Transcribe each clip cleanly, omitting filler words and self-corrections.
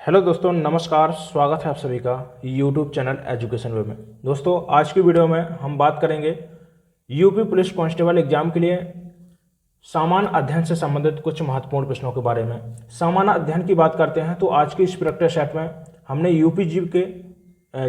Hello दोस्तों, नमस्कार। स्वागत है आप सभी का यूट्यूब चैनल एजुकेशन वे में। दोस्तों, आज की वीडियो में हम बात करेंगे यूपी पुलिस कांस्टेबल एग्जाम के लिए सामान्य अध्ययन से संबंधित कुछ महत्वपूर्ण प्रश्नों के बारे में। सामान्य अध्ययन की बात करते हैं तो आज की इस प्रैक्टिस सेट में हमने यूपी जीव के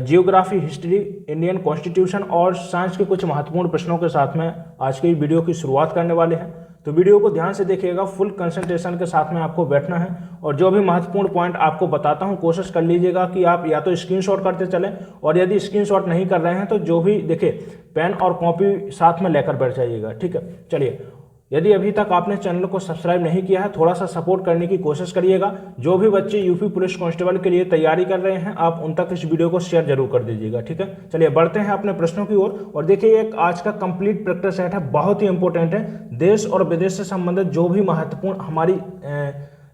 जियोग्राफी, हिस्ट्री, इंडियन कॉन्स्टिट्यूशन और साइंस के कुछ महत्वपूर्ण प्रश्नों के साथ में आज की वीडियो की शुरुआत करने वाले हैं। तो वीडियो को ध्यान से देखिएगा, फुल कंसंट्रेशन के साथ में आपको बैठना है और जो भी महत्वपूर्ण पॉइंट आपको बताता हूं कोशिश कर लीजिएगा कि आप या तो स्क्रीनशॉट करते चलें, और यदि स्क्रीनशॉट नहीं कर रहे हैं तो जो भी देखिए पेन और कॉपी साथ में लेकर बैठ जाइएगा। ठीक है, चलिए। यदि अभी तक आपने चैनल को सब्सक्राइब नहीं किया है, थोड़ा सा सपोर्ट करने की कोशिश करिएगा। जो भी बच्चे यूपी पुलिस कांस्टेबल के लिए तैयारी कर रहे हैं, आप उन तक इस वीडियो को शेयर जरूर कर दीजिएगा। ठीक है, चलिए बढ़ते हैं अपने प्रश्नों की ओर। और देखिए, एक आज का कंप्लीट प्रैक्टिस सेट है, बहुत ही इंपॉर्टेंट है। देश और विदेश से संबंधित जो भी महत्वपूर्ण हमारी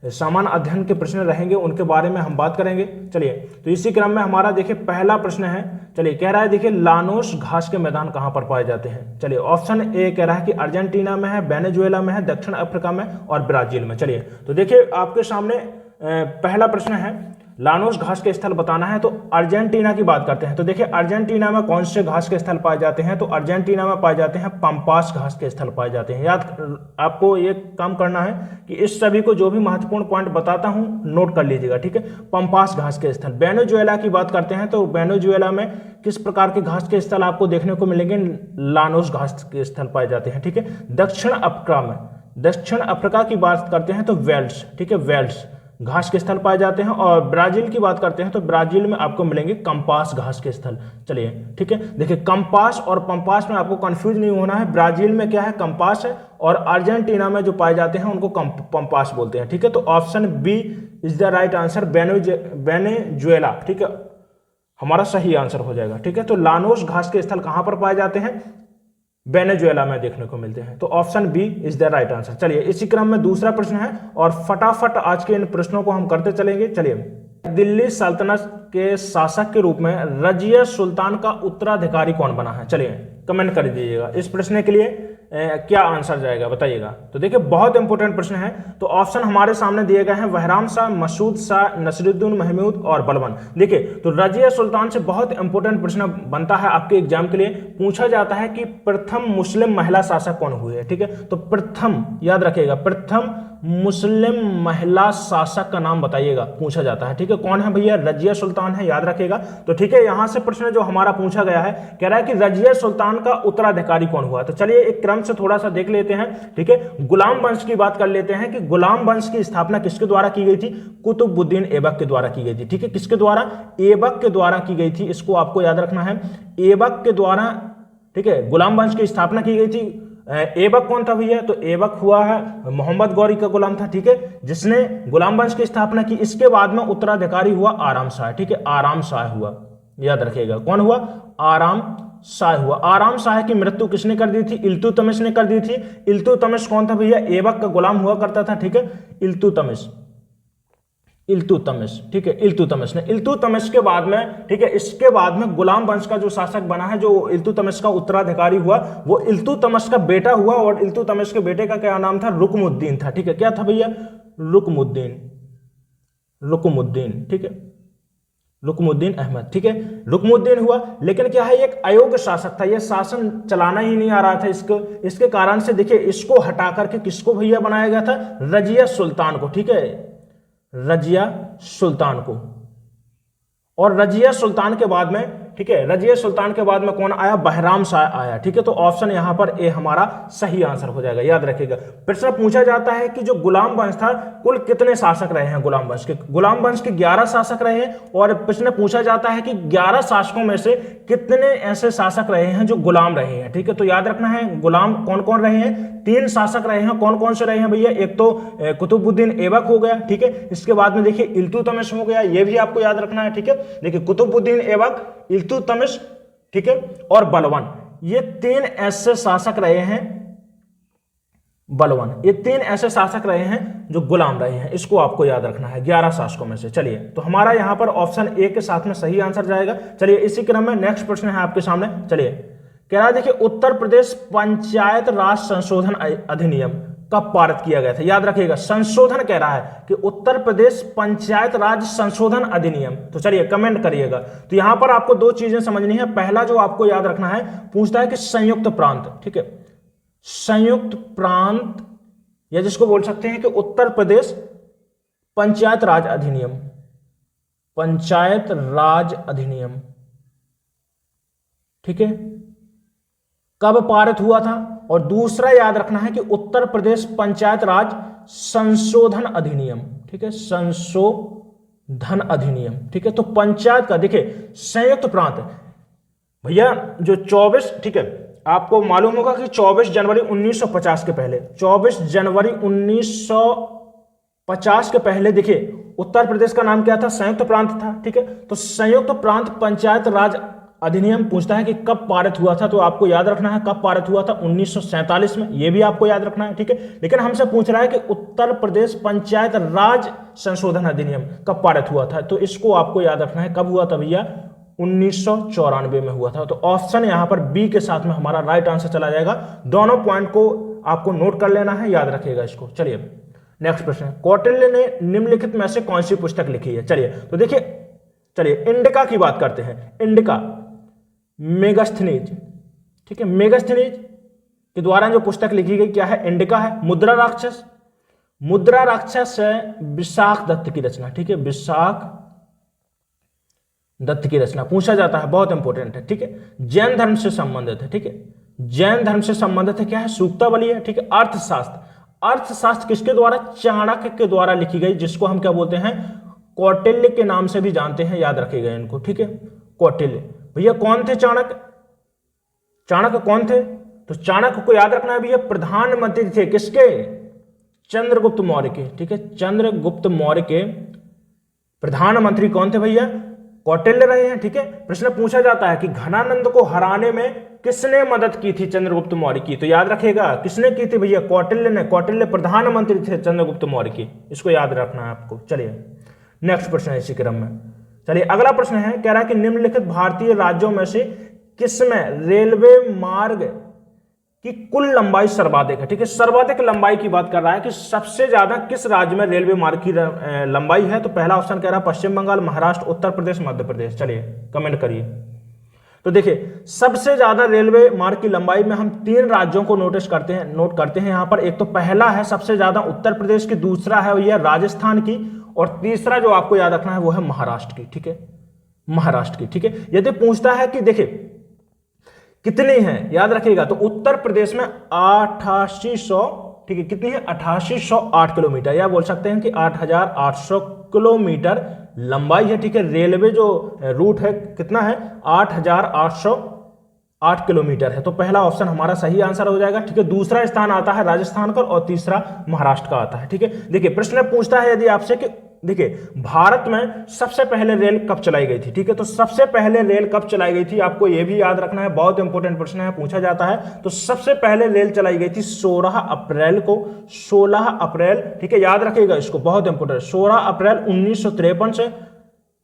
सामान्य अध्ययन के प्रश्न रहेंगे उनके बारे में हम बात करेंगे। चलिए, तो इसी क्रम में हमारा देखिए पहला प्रश्न है। चलिए, कह रहा है देखिए लानोस घास के मैदान कहां पर पाए जाते हैं। चलिए, ऑप्शन ए कह रहा है कि अर्जेंटीना में है, वेनेजुएला में है, दक्षिण अफ्रीका में और ब्राजील में। चलिए, तो देखिए आपके सामने पहला प्रश्न है, लानोस घास के स्थल बताना है। तो अर्जेंटीना की बात करते हैं। तो देखिए अर्जेंटीना में कौन से घास के स्थल पाए जाते हैं। तो अर्जेंटीना में पाए जाते हैं पंपास घास के स्थल पाए जाते हैं। याद आपको ये काम करना है कि इस सभी को जो भी महत्वपूर्ण पॉइंट बताता हूं नोट कर लीजिएगा। ठीक है, पंपास घास के स्थल। वेनेजुएला की बात करते हैं तो वेनेजुएला में किस प्रकार के घास के स्थल आपको देखने को मिलेंगे, लानोस घास के स्थल पाए जाते हैं। ठीक है, दक्षिण अफ्रीका की बात करते हैं तो वेल्स। ठीक है, वेल्स घास के स्थल पाए जाते हैं। और ब्राजील की बात करते हैं तो ब्राजील में आपको मिलेंगे कंपास घास के स्थल। चलिए, ठीक है, देखिए कंपास और पंपास में आपको कंफ्यूज नहीं होना है। ब्राजील में क्या है, कंपास है, और अर्जेंटीना में जो पाए जाते हैं उनको पंपास बोलते हैं। ठीक है, तो option B is the right answer, Venezuela. ठीक है, हमारा सही आंसर हो जाएगा। ठीक है, तो लानोस घास के स्थल कहां पर पाए जाते हैं, वेनेजुएला में देखने को मिलते हैं। तो option B is the right answer. चलिए, इसी क्रम में दूसरा प्रश्न है और फटाफट आज के इन प्रश्नों को हम करते चलेंगे। चलिए, दिल्ली सल्तनत के शासक के रूप में रजिया सुल्तान का उत्तराधिकारी कौन बना है। चलिए, कमेंट कर दीजिएगा इस प्रश्न के लिए क्या आंसर जाएगा, बताइएगा। तो देखिए बहुत इंपॉर्टेंट प्रश्न है। तो ऑप्शन हमारे सामने दिए गए हैं, बहराम शाह, मसूद शाह, नसीरुद्दीन महमूद और बलबन। देखिए, तो रजिया सुल्तान से बहुत इंपॉर्टेंट प्रश्न बनता है आपके एग्जाम के लिए। पूछा जाता है कि प्रथम मुस्लिम महिला शासक कौन हुई है। ठीक है, तो प्रथम याद रखिएगा, प्रथम मुस्लिम महिला शासक का नाम बताइएगा, पूछा जाता है। ठीक है, कौन है भैया, रजिया सुल्तान है, याद रखिएगा। तो ठीक है, यहां से प्रश्न जो हमारा पूछा गया है, कह रहा है कि रजिया सुल्तान का उत्तराधिकारी कौन हुआ। तो चलिए एक क्रम से थोड़ा सा देख लेते हैं। ठीक है, गुलाम वंश की बात कर लेते हैं कि गुलाम वंश की स्थापना किसके द्वारा की गई थी, कुतुबुद्दीन ऐबक के द्वारा की गई थी। ठीक है, किसके द्वारा, ऐबक के द्वारा की गई थी, इसको आपको याद रखना है, ऐबक के द्वारा। ठीक है, गुलाम वंश की स्थापना की गई थी। ऐबक कौन था भैया, तो ऐबक हुआ है मोहम्मद गौरी का गुलाम था। ठीक है, जिसने गुलाम वंश की स्थापना की। इसके बाद में उत्तराधिकारी हुआ आराम शाह। ठीक है, आराम शाह हुआ, याद रखिएगा कौन हुआ, आराम शाह हुआ। आराम शाह की मृत्यु किसने कर दी थी, इल्तुतमिश ने कर दी थी। इल्तुतमिश कौन था भैया, ऐबक का गुलाम हुआ करता था। ठीक है, इल्तुतमिश। ठीक है, इल्तुतमिश ने। इल्तुतमिश के बाद में, ठीक है, इसके बाद में गुलाम वंश का जो शासक बना है, जो इल्तुतमिश का उत्तराधिकारी हुआ, वो इल्तुतमिश का बेटा हुआ। और इल्तुतमिश के बेटे का क्या नाम था, रुकमुद्दीन था। ठीक है, क्या था भैया, रुकमुद्दीन। ठीक है, रुकमुद्दीन अहमद। ठीक है, रुकमुद्दीन हुआ। लेकिन क्या है, एक अयोग्य शासक था, यह शासन चलाना ही नहीं आ रहा था इसके कारण से देखिए इसको हटा करके किसको भैया बनाया गया था, रजिया सुल्तान को। ठीक है, रजिया सुल्तान को। और रजिया सुल्तान के बाद में, ठीक है, रजिया सुल्तान के बाद में कौन आया, बहराम शाह आया। ठीक है, तो ऑप्शन यहां पर ए हमारा सही आंसर हो जाएगा, याद रखिएगा। प्रश्न पूछा जाता है कि जो गुलाम वंश था, कुल कितने शासक रहे हैं गुलाम वंश के। गुलाम वंश के 11 शासक रहे हैं। और प्रश्न पूछा जाता है कि 11 शासकों में से कितने ऐसे शासक रहे हैं जो गुलाम रहे हैं। ठीक है, तो याद रखना है गुलाम कौन कौन रहे हैं, 3 शासक रहे हैं। कौन कौन से रहे हैं भैया, एक तो कुतुबुद्दीन ऐबक हो गया। ठीक है, इसके बाद में देखिए इल्तुतमिश हो गया, ये भी आपको याद रखना है। ठीक है, देखिए कुतुबुद्दीन ऐबक, इल्तुतमिश, ठीक है, और बलबन, ये 3 ऐसे शासक रहे हैं। बलबन, ये 3 ऐसे शासक रहे हैं जो गुलाम रहे हैं, इसको आपको याद रखना है 11 शासकों में से। चलिए, तो हमारा यहां पर ऑप्शन ए के साथ में सही आंसर जाएगा। चलिए, इसी क्रम में नेक्स्ट प्रश्न है आपके सामने। चलिए, कह रहा है देखिए उत्तर प्रदेश पंचायत राज संशोधन अधिनियम कब पारित किया गया था? याद रखिएगा, संशोधन कह रहा है कि उत्तर प्रदेश पंचायत राज संशोधन अधिनियम। तो चलिए कमेंट करिएगा। तो यहां पर आपको दो चीजें समझनी है। पहला जो आपको याद रखना है, पूछता है कि संयुक्त प्रांत, ठीक है, संयुक्त प्रांत या जिसको बोल सकते हैं कि उत्तर प्रदेश पंचायत राज अधिनियम, पंचायत राज अधिनियम, ठीक है, कब पारित हुआ था? और दूसरा याद रखना है कि उत्तर प्रदेश पंचायत राज संशोधन अधिनियम, ठीक है, संशोधन अधिनियम, ठीक है। तो पंचायत का देखिए संयुक्त प्रांत भैया जो 24, ठीक है, आपको मालूम होगा कि 24 जनवरी 1950 के पहले, 24 जनवरी 1950 के पहले देखिए उत्तर प्रदेश का नाम क्या था? संयुक्त प्रांत था, ठीक है। तो संयुक्त प्रांत पंचायत राज अधिनियम पूछता है कि कब पारित हुआ था, तो आपको याद रखना है कब पारित हुआ था, 1947 में, ये भी आपको याद रखना है, ठीक है। लेकिन हमसे पूछ रहा है कि उत्तर प्रदेश पंचायत राज संशोधन अधिनियम कब पारित हुआ था, तो इसको आपको याद रखना है कब हुआ था भैया, 1994 में हुआ था। तो ऑप्शन यहां पर बी के साथ में हमारा राइट आंसर चला जाएगा। दोनों पॉइंट को आपको नोट कर लेना है, याद रखिएगा इसको। चलिए नेक्स्ट प्रश्न है, कौटिल्य ने निम्नलिखित में से कौन सी पुस्तक लिखी है? चलिए तो देखिए, चलिए इंडिका की बात करते हैं। इंडिका मेगास्थनीज, ठीक है, मेगास्थनीज के द्वारा जो पुस्तक लिखी गई क्या है? इंडिका है। मुद्रा राक्षस, मुद्रा राक्षस है विशाख दत्त की रचना, ठीक है, विशाख दत्त की रचना पूछा जाता है, बहुत इंपॉर्टेंट है, ठीक है। जैन धर्म से संबंधित है, ठीक है, जैन धर्म से संबंधित है, क्या है? सूक्तावली है, ठीक है। अर्थशास्त्र, अर्थशास्त्र किसके द्वारा? चाणक्य के द्वारा लिखी गई, जिसको हम क्या बोलते हैं? कौटिल्य के नाम से भी जानते हैं, याद रखिएगा इनको, ठीक है। कौटिल्य भैया कौन थे? चाणक्य, चाणक्य कौन थे? तो चाणक्य को याद रखना है भैया, प्रधानमंत्री थे किसके? चंद्रगुप्त मौर्य के, ठीक है, चंद्रगुप्त मौर्य के प्रधानमंत्री कौन थे भैया? कौटिल्य रहे हैं, ठीक है। प्रश्न पूछा जाता है कि घनानंद को हराने में किसने मदद की थी चंद्रगुप्त मौर्य की? तो याद रखिएगा किसने की थी भैया? कौटिल्य ने। कौटिल्य प्रधानमंत्री थे चंद्रगुप्त मौर्य की, इसको याद रखना है आपको। चलिए नेक्स्ट प्रश्न है इसी क्रम में। चलिए अगला प्रश्न है, कह रहा है कि निम्नलिखित भारतीय राज्यों में से किसमें रेलवे मार्ग की कुल लंबाई सर्वाधिक है? ठीक है, सर्वाधिक लंबाई की बात कर रहा है कि सबसे ज्यादा किस राज्य में रेलवे मार्ग की लंबाई है? तो पहला ऑप्शन कह रहा है पश्चिम बंगाल, महाराष्ट्र, उत्तर प्रदेश, मध्य प्रदेश। चलिए कमेंट करिए। तो देखिए सबसे ज्यादा रेलवे मार्ग की लंबाई में हम 3 राज्यों को नोट करते हैं यहां पर। एक तो पहला है सबसे ज्यादा उत्तर प्रदेश की, दूसरा है यह राजस्थान की, और तीसरा जो आपको याद रखना है वो है महाराष्ट्र की, ठीक है, महाराष्ट्र की, ठीक है। यदि पूछता है कि देखिए कितनी है, याद रखिएगा, तो उत्तर प्रदेश में 8800, ठीक है, कितनी है? 8808 किलोमीटर, या बोल सकते हैं कि 8800 किलोमीटर लंबाई है, ठीक है। रेलवे जो रूट है कितना है? 8808 किलोमीटर है। तो पहला ऑप्शन हमारा सही आंसर हो जाएगा, ठीक है। दूसरा स्थान आता है राजस्थान का और तीसरा महाराष्ट्र का आता है, ठीक है। देखिए प्रश्न पूछता है यदि आपसे कि देखिए भारत में सबसे पहले रेल कब चलाई गई थी, ठीक है। तो सबसे पहले रेल कब चलाई गई थी आपको ये भी याद रखना है, बहुत इंपॉर्टेंट प्रश्न है, पूछा जाता है। तो सबसे पहले रेल चलाई गई थी 16 अप्रैल को, 16 अप्रैल, ठीक है, याद रखिएगा इसको, बहुत इंपॉर्टेंट। 16 अप्रैल 1953 से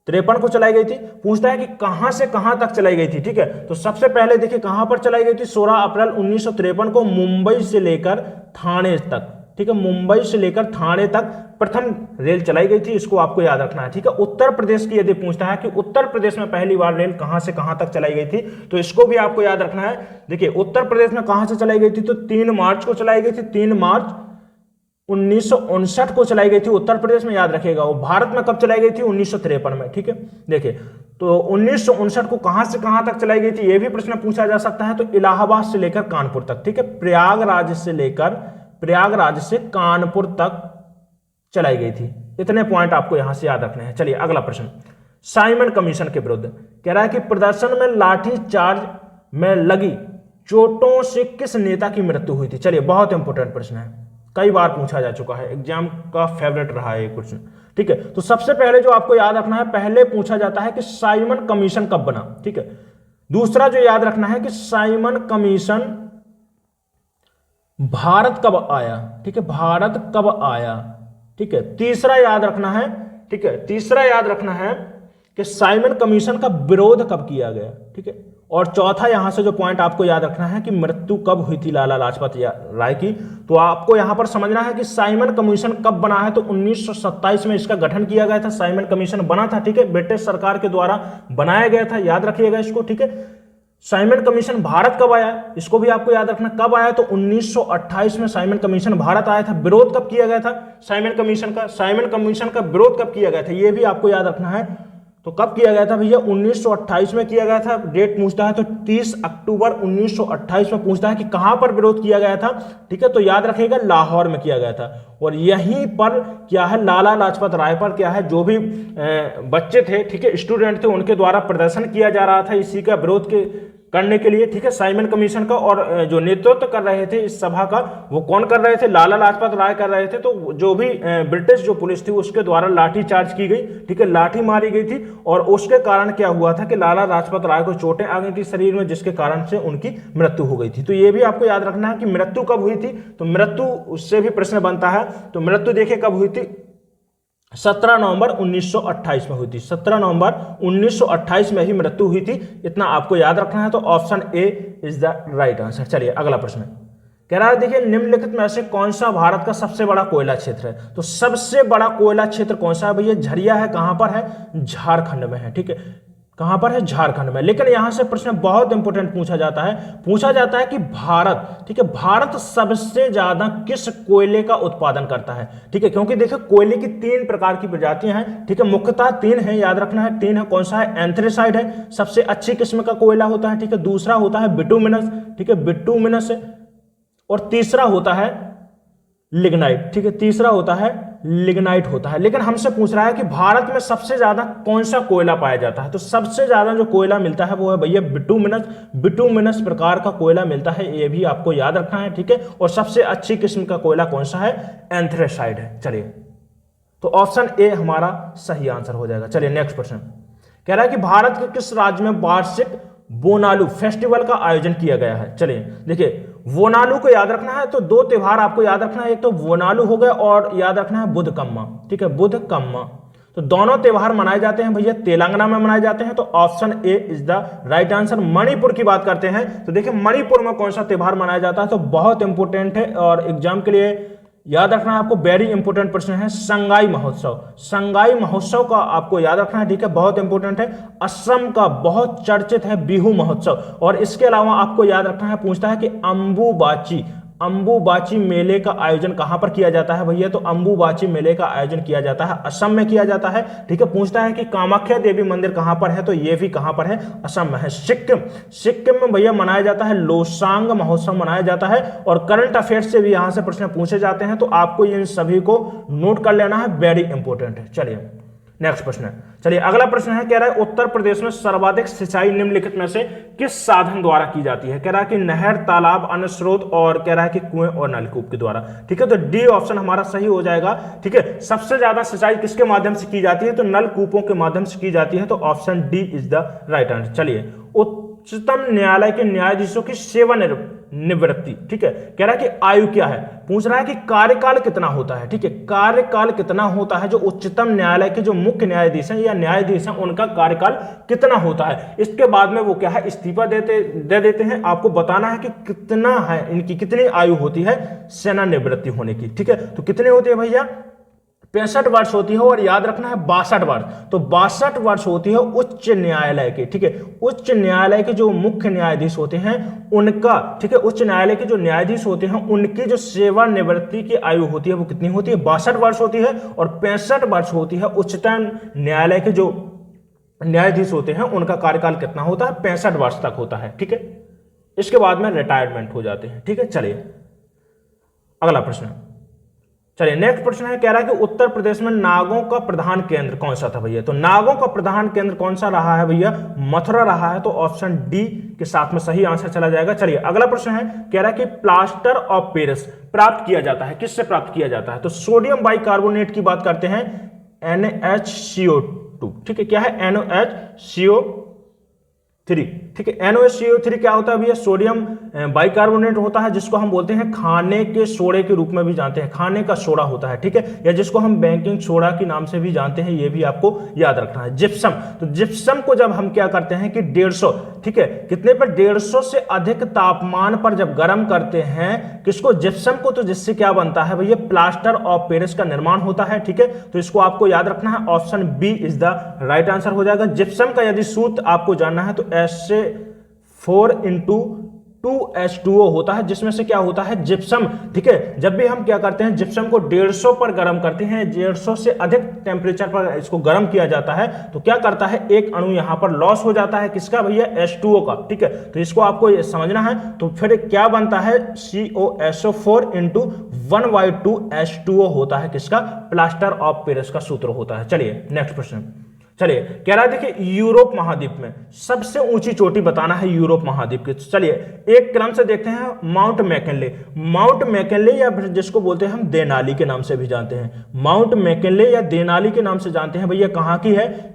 53 को चलाई गई थी। पूछता है कि कहां से कहां तक चलाई गई थी, ठीक है। तो सबसे पहले देखिए कहां पर चलाई गई थी? 16 अप्रैल 1953 को मुंबई से लेकर थाने तक, ठीक है, मुंबई से लेकर थाने तक प्रथम रेल चलाई गई थी, इसको आपको याद रखना है, ठीक है। उत्तर प्रदेश की यदि पूछता है कि उत्तर प्रदेश में पहली बार रेल कहां से कहां तक चलाई गई थी, तो इसको भी आपको याद रखना है। देखिए उत्तर प्रदेश में कहां से चलाई गई थी? तो 3 मार्च को चलाई गई थी, 3 मार्च 1959 को चलाई गई थी उत्तर प्रदेश में, याद रखिएगा। वो भारत में कब चलाई गई थी? 1953 में, ठीक है। देखिए तो 1959 को कहां से कहां तक चलाई गई थी ये भी प्रश्न पूछा जा सकता है। तो इलाहाबाद से लेकर कानपुर तक, ठीक है, प्रयागराज से कानपुर तक चलाई गई थी। इतने पॉइंट आपको यहां से याद रखने हैं। चलिए अगला प्रश्न, साइमन कमीशन के विरुद्ध कह रहा है कि प्रदर्शन में लाठी चार्ज में लगी चोटों से किस नेता की मृत्यु हुई थी? चलिए बहुत इंपॉर्टेंट प्रश्न है, कई बार पूछा जा चुका है, एग्जाम का फेवरेट रहा है ये क्वेश्चन, ठीक है। तो सबसे पहले जो आपको याद रखना है, पहले पूछा जाता है कि साइमन कमीशन कब बना, ठीक है। दूसरा जो याद रखना है कि साइमन कमीशन भारत कब आया, ठीक है, भारत कब आया, ठीक है। तीसरा याद रखना है, ठीक है, तीसरा याद रखना है कि साइमन कमीशन का विरोध कब किया गया, ठीक है। और चौथा यहां से जो पॉइंट आपको याद रखना है कि मृत्यु कब हुई थी लाला लाजपत राय की, तो आपको यहां पर समझना है कि साइमन कमीशन कब बना है, तो 1927 में इसका गठन किया गया था। साइमन कमीशन बना था, ठीक है, ब्रिटिश सरकार के द्वारा बनाया गया था, याद रखिएगा इसको, ठीक है। साइमन कमीशन भारत कब आया, इसको भी आपको याद रखना, कब आया, तो 1928 में साइमन कमीशन भारत आया था। विरोध कब किया गया था साइमन कमीशन का, साइमन कमीशन का विरोध कब किया गया था, यह भी आपको याद रखना है। तो कब किया गया था भैया, 1928 में किया गया था। डेट पूछता है तो 30 अक्टूबर 1928 में पूछता है कि कहां पर विरोध किया गया था, ठीक है, तो याद रखिएगा लाहौर में किया गया था। और यहीं पर क्या है, लाला लाजपत राय पर क्या है, जो भी बच्चे थे, ठीक है, स्टूडेंट थे, उनके द्वारा प्रदर्शन किया जा रहा था इसी का विरोध करने के लिए, ठीक है, साइमन कमीशन का। और जो नेतृत्व कर रहे थे इस सभा का, वो कौन कर रहे थे, लाला लाजपत राय कर रहे थे। तो जो भी ब्रिटिश जो पुलिस थी उसके द्वारा लाठी चार्ज की गई, ठीक है, लाठी मारी गई थी, और उसके कारण क्या हुआ था कि लाला लाजपत राय को चोटें आ गई थी शरीर में, जिसके कारण से उनकी मृत्यु हो गई थी। तो ये भी आपको याद रखना है कि मृत्यु कब हुई थी, तो मृत्यु उससे भी प्रश्न बनता है। तो मृत्यु देखिए कब हुई थी, 17 नवंबर 1928 में हुई थी। 17 नवंबर 1928 में ही मृत्यु हुई थी, इतना आपको याद रखना है। तो option A is the right answer. चलिए अगला प्रश्न कह रहा है, देखिए निम्नलिखित में से कौन सा भारत का सबसे बड़ा कोयला क्षेत्र है। तो सबसे बड़ा कोयला क्षेत्र कौन सा है भैया, झरिया है, कहां पर है, झारखंड में है, ठीक है, कहां पर है, झारखंड में। लेकिन यहां से प्रश्न बहुत इंपॉर्टेंट पूछा जाता है कि भारत, ठीक है, भारत सबसे ज्यादा किस कोयले का उत्पादन करता है, ठीक है, क्योंकि देखिए कोयले की 3 प्रकार की प्रजातियां हैं, ठीक है, मुख्यतः 3 है, याद रखना है 3 है। कौन सा है, एंथ्रेसाइड है, सबसे अच्छी किस्म का कोयला होता है, ठीक है, दूसरा होता है बिटुमिनस, ठीक है, बिटुमिनस, और तीसरा होता है लिग्नाइट, ठीक है, तीसरा होता है लिग्नाइट होता है। लेकिन हमसे पूछ रहा है कि भारत में सबसे ज्यादा कौन सा कोयला पाया जाता है, तो सबसे ज्यादा जो कोयला मिलता है वो है भैया बिटुमिनस प्रकार का कोयला मिलता है, ये भी आपको याद रखना है, ठीक है। और सबसे अच्छी किस्म का कोयला कौन सा है, एंथ्रेसाइड है। चलिए तो ऑप्शन ए हमारा सही आंसर हो जाएगा। चलिए नेक्स्ट प्रश्न कह रहा है कि भारत के किस राज्य में वार्षिक बोनालू फेस्टिवल का आयोजन किया गया है। चलिए देखिए वोनालू को याद रखना है, तो 2 त्योहार आपको याद रखना है, एक तो वोनालू हो गया और याद रखना है बुधकम्मा, ठीक है, बुधकम्मा। तो दोनों त्योहार मनाए जाते हैं भैया तेलंगाना में मनाए जाते हैं, तो option A is the right answer. Manipur की बात करते हैं तो देखिए मणिपुर में कौन सा त्योहार मनाया जाता है, तो बहुत इंपॉर्टेंट है और एग्जाम के लिए याद रखना है आपको, वेरी इंपॉर्टेंट प्रश्न है, संगाई महोत्सव। संगाई महोत्सव का आपको याद रखना है, ठीक है, बहुत इंपॉर्टेंट है। असम का बहुत चर्चित है बिहू महोत्सव, और इसके अलावा आपको याद रखना है, पूछता है कि अंबुबाची मेले का आयोजन कहां पर किया जाता है भैया, तो अंबुबाची मेले का आयोजन किया जाता है असम में किया जाता है, ठीक है। पूछता है कि कामाख्या देवी मंदिर कहां पर है, तो ये भी कहां पर है, असम में है। सिक्किम में भैया मनाया जाता है लोसांग महोत्सव मनाया जाता है, और करंट अफेयर्स से भी यहां से प्रश्न पूछे जाते हैं, तो आपको इन सभी को नोट कर लेना है, वेरी इंपॉर्टेंट है। चलिए नेक्स्ट प्रश्न है, चलिए अगला प्रश्न है, कह रहा है उत्तर प्रदेश में सर्वाधिक सिंचाई निम्नलिखित में से किस साधन द्वारा की जाती है। कह रहा है कि नहर, तालाब, अन्य स्रोत, और कह रहा है कि कुएं और नलकूप के द्वारा, ठीक है। तो डी ऑप्शन हमारा सही हो जाएगा, ठीक है। सबसे ज्यादा सिंचाई किसके माध्यम से की जाती है, तो नलकूपों के माध्यम से की जाती है, तो option D is the right answer. चलिए उच्चतम न्यायालय के न्यायाधीशों की सेवानिवृत्ति, ठीक है, कह रहा है कि आयु क्या है, पूछ रहा है कि कार्यकाल कितना होता है, ठीक है, कार्यकाल कितना होता है, जो उच्चतम न्यायालय के जो मुख्य न्यायाधीश हैं या न्यायाधीश हैं उनका कार्यकाल कितना होता है। इसके बाद में वो क्या है, इस्तीफा दे देते हैं। आपको बताना है कि कितना है, इनकी कितनी आयु होती है सेवानिवृत्ति होने की, ठीक है। तो कितनी होती है भैया, 65 वर्ष होती है, और याद रखना है 62 वर्ष, तो 62 वर्ष होती है उच्च न्यायालय के, ठीक है। उच्च न्यायालय के जो मुख्य न्यायाधीश होते हैं उनका, ठीक है, उच्च न्यायालय के जो न्यायाधीश होते हैं उनकी जो सेवानिवृत्ति की आयु होती है वो कितनी होती है, 62 वर्ष होती है, और 65 वर्ष होती है। उच्चतम न्यायालय के जो न्यायाधीश होते हैं उनका कार्यकाल कितना होता है, 65 वर्ष तक होता है, ठीक है। इसके बाद में रिटायरमेंट हो जाते हैं, ठीक है। चलिए अगला प्रश्न, चलिए नेक्स्ट प्रश्न है, कह रहा है कि उत्तर प्रदेश में नागों का प्रधान केंद्र कौन सा था भैया, तो नागों का प्रधान केंद्र कौन सा रहा है भैया, मथुरा रहा है, तो ऑप्शन डी के साथ में सही आंसर चला जाएगा। चलिए अगला प्रश्न है, कह रहा है कि प्लास्टर ऑफ पेरिस प्राप्त किया जाता है, किससे प्राप्त किया जाता है, तो सोडियम बाइकार्बोनेट की बात करते हैं, NaHCO2, ठीक है, क्या है, NaHCO3, ठीक है। NaCO3 क्या होता है भैया, सोडियम बाइकार्बोनेट होता है, जिसको हम बोलते हैं खाने के सोडे के रूप में भी जानते हैं, खाने का सोडा होता है, ठीक है, या जिसको हम बेकिंग सोडा के नाम से भी जानते हैं, ये भी आपको याद रखना है। जिप्सम, तो जिप्सम को जब हम क्या करते हैं कि 150, ठीक है, कितने पर, 150 से अधिक तापमान पर जब गर्म करते हैं किसको, जिप्सम को, तो जिससे क्या बनता है भैया, प्लास्टर ऑफ पेरिस का निर्माण होता है। ठीक है, तो इसको आपको याद रखना है, option B is the right answer हो जाएगा। जिप्सम का यदि सूत्र आपको जानना है तो SA4 × 2H2O होता है, जिसमें से क्या होता है, जिप्सम। ठीक है, जब भी हम क्या करते हैं, जिप्सम को 150 पर गर्म करते हैं, 150 से अधिक टेम्परेचर पर इसको गर्म किया जाता है, तो क्या करता है, एक अणु यहां पर लॉस हो जाता है, किसका भैया, H2O का। ठीक है, तो इसको आपको समझना है। तो फिर क्या बनता है, COSO4 × 1/2H2O होता है, किसका, प्लास्टर ऑफ पेरिस का सूत्र होता है। चलिए नेक्स्ट प्रश्न, चलिए कह रहा है, देखिए यूरोप महाद्वीप में सबसे ऊंची चोटी बताना है यूरोप महाद्वीप की। चलिए एक क्रम से देखते हैं, माउंट मैकिनले। माउंट मैकिनले या फिर जिसको बोलते हैं हम देनाली के नाम से भी जानते हैं, माउंट मैकिनले या देनाली के नाम से जानते हैं भैया, कहां की है,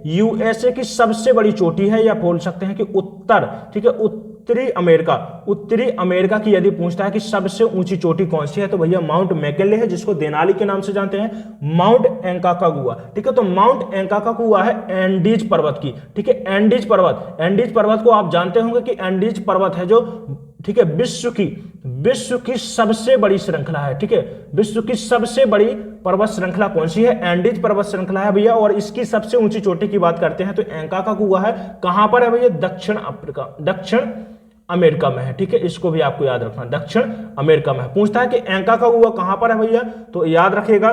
यूएसए की सबसे बड़ी चोटी है, या बोल सकते हैं कि उत्तर, ठीक है, उत्तरी अमेरिका की यदि पूछता है कि सबसे ऊंची चोटी कौन सी है, तो भैया माउंट मैकिनले है, जिसको देनाली के नाम से जानते हैं, माउंट एंकाकागुआ। ठीक है, तो माउंट एंकाकागुआ है एंडीज पर्वत की। ठीक है, एंडीज पर्वत को आप जानते होंगे कि एंडीज पर्वत है जो, ठीक है, विश्व की सबसे बड़ी श्रृंखला है। ठीक है, विश्व की सबसे बड़ी पर्वत श्रृंखला कौन सी है, एंडीज पर्वत श्रृंखला है भैया। और इसकी सबसे ऊंची चोटी की बात करते हैं तो एंकाकागुआ है, कहां पर है भैया, दक्षिण अमेरिका में है। ठीक है, इसको भी आपको याद रखना, दक्षिण अमेरिका में है। पूछता है कि एंकाकागुआ कहां पर है भैया, तो याद रखिएगा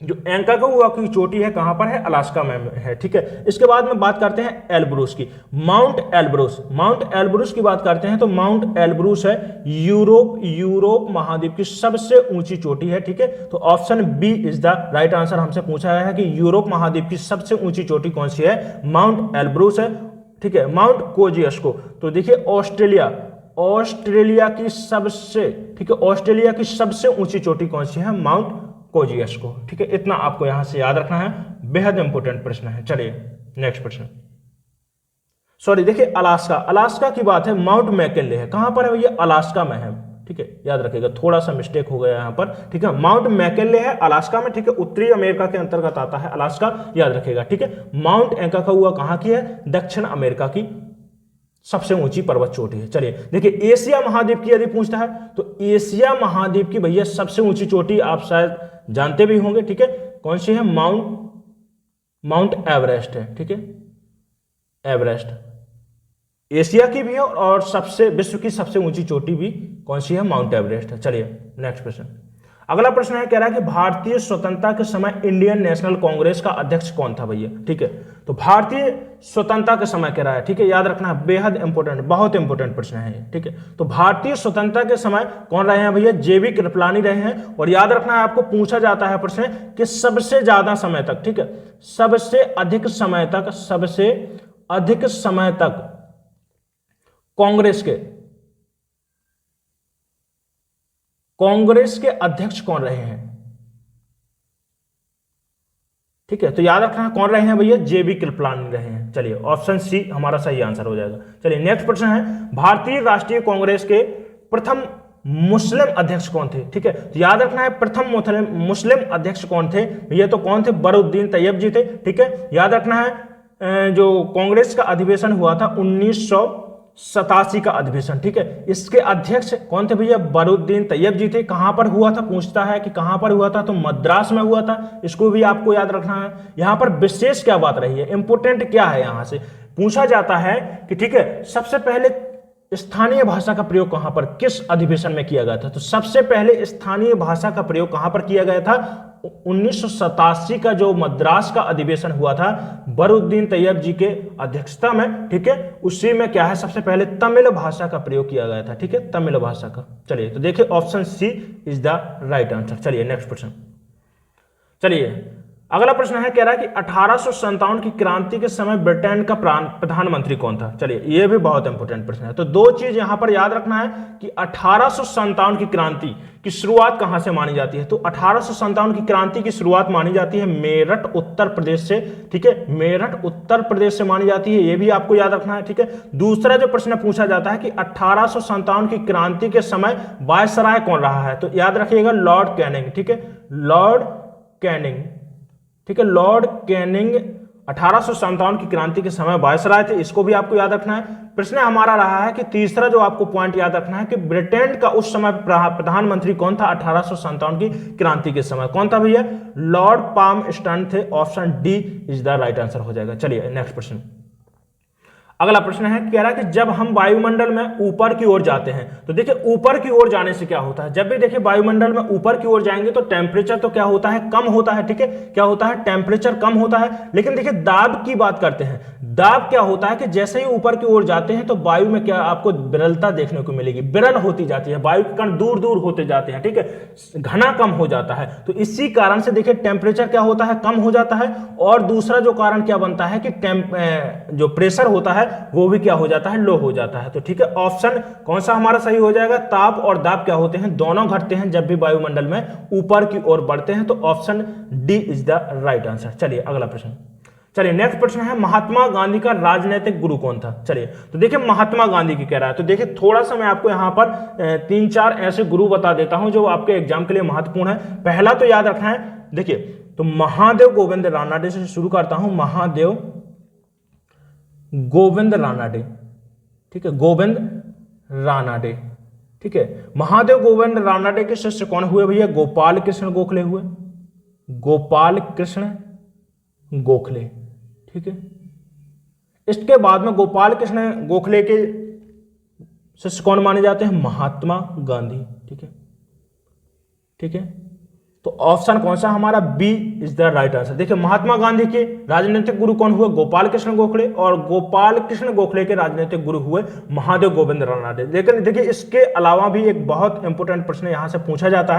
जो एंकाकागुआ की चोटी है कहां पर है, अलास्का में है। ठीक है, इसके बाद में बात करते हैं एल्ब्रूस की, माउंट एल्ब्रूस की बात करते हैं तो माउंट एल्ब्रूस है यूरोप महाद्वीप की सबसे ऊंची चोटी है। ठीक है, तो option B is the right answer. हमसे पूछा है कि यूरोप महाद्वीप की सबसे ऊंची चोटी कौन सी है, माउंट एल्ब्रूस है। ठीक है, माउंट कोजियस्को, तो देखिए ऑस्ट्रेलिया की सबसे, ठीक है, ऑस्ट्रेलिया की सबसे ऊंची चोटी कौन सी है, माउंट कोजियस्को। ठीक है, इतना आपको यहां से याद रखना है, बेहद इंपॉर्टेंट प्रश्न है। चलिए नेक्स्ट प्रश्न, सॉरी देखिए अलास्का की बात है, माउंट मैकिनले है, कहां पर है भैया, अलास्का में है। ठीक है, याद रखिएगा, थोड़ा सा मिस्टेक हो गया यहां पर। ठीक है, माउंट मैकिनले है अलास्का में। ठीक है, उत्तरी अमेरिका के अंतर्गत आता है अलास्का, याद रखिएगा। ठीक है, माउंट एंकाकागुआ कहां की है, दक्षिण अमेरिका की सबसे ऊंची पर्वत चोटी है। चलिए देखिए एशिया महाद्वीप की यदि पूछता है तो एशिया महाद्वीप की भैया सबसे ऊंची चोटी आप शायद जानते भी होंगे। ठीक है, कौन सी है, माउंट एवरेस्ट है। ठीक है, एवरेस्ट एशिया की भी है और विश्व की सबसे ऊंची चोटी भी कौन सी है, माउंट एवरेस्ट है। चलिए नेक्स्ट प्रश्न, अगला प्रश्न है, कह रहा है कि भारतीय स्वतंत्रता के समय इंडियन नेशनल कांग्रेस का अध्यक्ष कौन था भैया। ठीक है, तो भारतीय स्वतंत्रता के समय कह रहा है। ठीक है, याद रखना है, बेहद इंपॉर्टेंट, बहुत इंपॉर्टेंट प्रश्न है। ठीक है, तो भारतीय स्वतंत्रता के समय कौन रहे हैं भैया, JB कृपलानी रहे हैं। और याद रखना है, आपको पूछा जाता है प्रश्न कि सबसे ज्यादा समय तक, ठीक है, सबसे अधिक समय तक कांग्रेस के अध्यक्ष कौन रहे हैं। ठीक है, तो याद रखना कौन रहे हैं भैया, JB कृपलानी रहे हैं। चलिए ऑप्शन सी हमारा सही आंसर हो जाएगा। चलिए नेक्स्ट प्रश्न है, भारतीय राष्ट्रीय कांग्रेस के प्रथम मुस्लिम अध्यक्ष कौन थे। ठीक है, तो याद रखना है प्रथम मुस्लिम अध्यक्ष कौन थे, ये तो कौन थे, बरूद्दीन तैयब जी थे। ठीक है, याद रखना है जो कांग्रेस का अधिवेशन हुआ था 1987 का अधिवेशन। ठीक है, इसके अध्यक्ष कौन थे भैया, बरूद्दीन तैयब जी थे। कहां पर हुआ था, पूछता है कि कहां पर हुआ था, तो मद्रास में हुआ था। इसको भी आपको याद रखना है। यहां पर विशेष क्या बात रही है, इंपोर्टेंट क्या है, यहां से पूछा जाता है कि ठीक है, सबसे पहले स्थानीय भाषा का प्रयोग कहां पर, किस अधिवेशन में किया गया था, तो सबसे पहले स्थानीय भाषा का प्रयोग कहां पर किया गया था, 1987 का जो मद्रास का अधिवेशन हुआ था बरूद्दीन तैयब जी के अध्यक्षता में। ठीक है, उसी में क्या है, सबसे पहले तमिल भाषा का प्रयोग किया गया था। ठीक है, तमिल भाषा का। चलिए तो देखिए option C is the right answer. चलिए नेक्स्ट प्रश्न, चलिए अगला प्रश्न है, कह रहा है कि 1857 की क्रांति के समय ब्रिटेन का प्रधानमंत्री कौन था। चलिए ये भी बहुत इंपॉर्टेंट प्रश्न है। तो दो चीज यहां पर याद रखना है कि 1857 की क्रांति की शुरुआत कहां से मानी जाती है, तो 1857 की क्रांति की शुरुआत मानी जाती है मेरठ उत्तर प्रदेश से। ठीक है, मेरठ उत्तर प्रदेश से मानी जाती है, ये भी आपको याद रखना है। ठीक है, दूसरा जो प्रश्न पूछा जाता है कि 1857 की क्रांति के समय वायसराय कौन रहा है, तो याद रखिएगा लॉर्ड कैनिंग। ठीक है, लॉर्ड कैनिंग। ठीक है, लॉर्ड कैनिंग 1857 की क्रांति के समय वायसराय थे, इसको भी आपको याद रखना है। प्रश्न हमारा रहा है कि तीसरा जो आपको पॉइंट याद रखना है कि ब्रिटेन का उस समय प्रधानमंत्री कौन था 1857 की क्रांति के समय, कौन था भैया? लॉर्ड पाल्मस्टोन थे। Option D is the right answer हो जाएगा। चलिए नेक्स्ट प्रश्न। अगला प्रश्न है, कह रहा है कि जब हम वायुमंडल में ऊपर की ओर जाते हैं, तो देखिए ऊपर की ओर जाने से क्या होता है, जब भी देखिए वायुमंडल में ऊपर की ओर जाएंगे तो टेम्परेचर तो क्या होता है? कम होता है। ठीक है, क्या होता है? टेम्परेचर कम होता है। लेकिन देखिए दाब की बात करते हैं, दाब क्या होता है कि जैसे ही ऊपर की ओर जाते हैं तो वायु में क्या आपको विरलता देखने को मिलेगी, विरल होती जाती है, वायु के कण दूर दूर होते जाते हैं। ठीक है, घना कम हो जाता है, तो इसी कारण से देखिए टेम्परेचर क्या होता है? कम हो जाता है। और दूसरा जो कारण क्या बनता है कि जो प्रेशर होता है वो भी क्या हो जाता है? लो हो जाता है। तो ठीक है, ऑप्शन कौन सा हमारा सही हो जाएगा? ताप और दाब क्या होते हैं? दोनों घटते हैं जब भी वायुमंडल में ऊपर की ओर बढ़ते हैं। तो option D is the right answer. चलिए अगला प्रश्न। चलिए नेक्स्ट प्रश्न है, महात्मा गांधी का राजनीतिक गुरु कौन था? चलिए तो देखिए महात्मा गांधी की कह रहा है, तो देखिए थोड़ा सा मैं आपको यहां पर 3-4 ऐसे गुरु बता देता हूं जो आपके एग्जाम के लिए महत्वपूर्ण है। पहला तो याद रखना है, देखिए तो महादेव गोविंद रानडे से शुरू करता हूं। महादेव गोविंद रानडे, ठीक है, गोविंद रानडे। ठीक है, महादेव गोविंद रानडे के शिष्य कौन हुए भैया? गोपाल कृष्ण गोखले हुए, गोपाल कृष्ण गोखले। ठीक है, इसके बाद में गोपाल कृष्ण गोखले के शिष्य कौन माने जाते हैं? महात्मा गांधी। ठीक है, ठीक है, तो ऑप्शन कौन सा हमारा? B is the right answer. देखिए महात्मा गांधी के राजनीतिक गुरु कौन हुए? गोपाल कृष्ण गोखले, और गोपाल कृष्ण गोखले के राजनीतिक गुरु हुए महादेव गोविंद रानडे। लेकिन देखिए इसके अलावा भी एक बहुत इंपॉर्टेंट प्रश्न यहां से पूछा जाता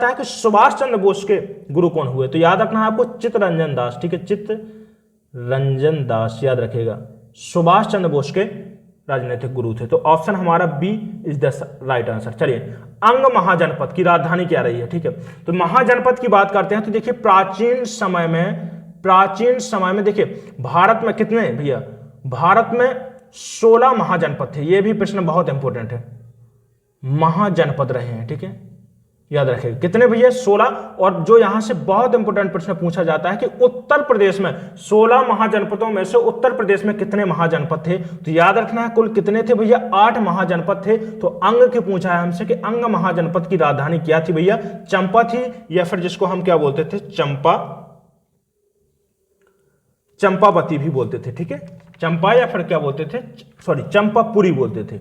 है कि सुभाष चंद्र बोस के गुरु कौन हुए? तो याद रखना है आपको, चित्तरंजन दास। ठीक है, चित्तरंजन दास याद रखेगा, सुभाष चंद्र बोस के राजनीतिक गुरु थे। तो ऑप्शन हमारा B is the right answer. चलिए अंग महाजनपद की राजधानी क्या रही है? ठीक है, तो महाजनपद की बात करते हैं तो देखिए प्राचीन समय में देखिए भारत में कितने भैया? भारत में 16 महाजनपद थे। यह भी प्रश्न बहुत इंपॉर्टेंट है, महाजनपद रहे हैं। ठीक है, याद रखेगा कितने भैया? 16। और जो यहां से बहुत इंपॉर्टेंट प्रश्न पूछा जाता है कि उत्तर प्रदेश में 16 महाजनपदों में से उत्तर प्रदेश में कितने महाजनपद थे? तो याद रखना है कुल कितने थे भैया? 8 महाजनपद थे। तो अंग के पूछा है हमसे कि अंग महाजनपद की राजधानी क्या थी भैया? चंपा थी, या फिर जिसको हम क्या बोलते थे? चंपावती भी बोलते थे। ठीक है, चंपा या फिर क्या बोलते थे? सॉरी, चंपापुरी बोलते थे,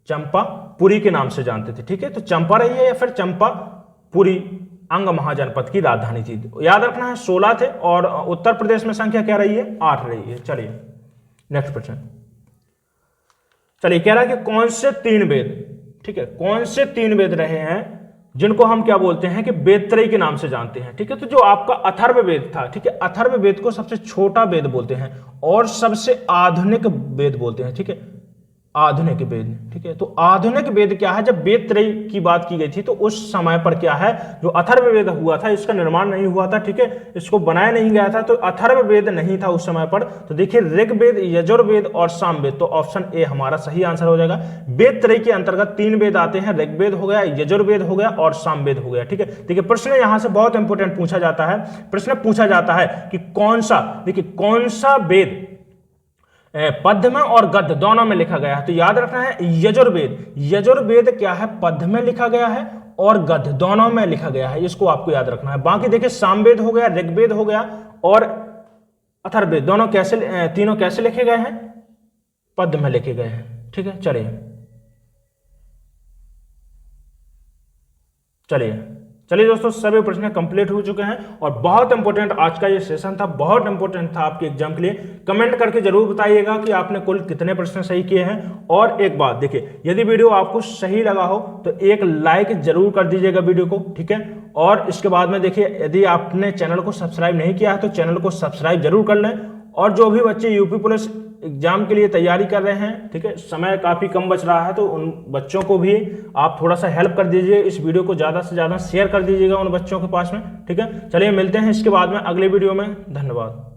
चंपापुरी के नाम से जानते थे। ठीक है, तो चंपा रही है या फिर चंपापुरी अंग महाजनपद की राजधानी थी। याद रखना है 16 थे, और उत्तर प्रदेश में संख्या क्या रही है? 8 रही है। चलिए नेक्स्ट प्रश्न। चलिए कह रहा है कि कौन से 3 वेद, ठीक है, कौन से 3 वेद रहे हैं जिनको हम क्या बोलते हैं कि वेदत्रयी के नाम से जानते हैं? ठीक है, तो जो आपका अथर्ववेद था, ठीक है, अथर्ववेद को सबसे छोटा वेद बोलते हैं और सबसे आधुनिक वेद बोलते हैं। ठीक है, आधुनिक वेद। ठीक है, तो आधुनिक वेद क्या है? जब वेदत्रयी की बात की गई थी तो उस समय पर क्या है, जो अथर्ववेद हुआ था इसका निर्माण नहीं हुआ था। ठीक है, इसको बनाया नहीं गया था, तो अथर्ववेद नहीं था उस समय पर। तो देखिए ऋग्वेद, यजुर्वेद और सामवेद। तो ऑप्शन ए हमारा सही आंसर हो जाएगा। वेदत्रयी के अंतर्गत 3 वेद आते हैं, ऋग्वेद हो गया, यजुर्वेद हो गया और सामवेद हो गया। ठीक है, देखिए प्रश्न यहां से बहुत इंपॉर्टेंट पूछा जाता है। प्रश्न पूछा जाता है कि कौन सा, देखिए कौन सा वेद पद्य में और गद्य दोनों में लिखा गया है? तो याद रखना है यजुर्वेद। यजुर्वेद क्या है? पद्य में लिखा गया है और गद्य दोनों में लिखा गया है, इसको आपको याद रखना है। बाकी देखिए सामवेद हो गया, ऋग्वेद हो गया और अथर्ववेद, दोनों कैसे, तीनों कैसे लिखे गए हैं? पद्य में लिखे गए हैं। ठीक है, चलिए दोस्तों, सभी प्रश्न कंप्लीट हो चुके हैं और बहुत इंपॉर्टेंट आज का ये सेशन था, बहुत इंपॉर्टेंट था आपके एग्जाम के लिए। कमेंट करके जरूर बताइएगा कि आपने कुल कितने प्रश्न सही किए हैं। और एक बात देखिए, यदि वीडियो आपको सही लगा हो तो एक लाइक जरूर कर दीजिएगा वीडियो को। ठीक है, और इसके बाद में देखिए यदि आपने चैनल को सब्सक्राइब नहीं किया है तो चैनल को सब्सक्राइब जरूर कर लें। और जो भी बच्चे यूपी पुलिस एग्जाम के लिए तैयारी कर रहे हैं, ठीक है, समय काफ़ी कम बच रहा है, तो उन बच्चों को भी आप थोड़ा सा हेल्प कर दीजिए, इस वीडियो को ज़्यादा से ज़्यादा शेयर कर दीजिएगा उन बच्चों के पास में। ठीक है, चलिए मिलते हैं इसके बाद में अगले वीडियो में। धन्यवाद।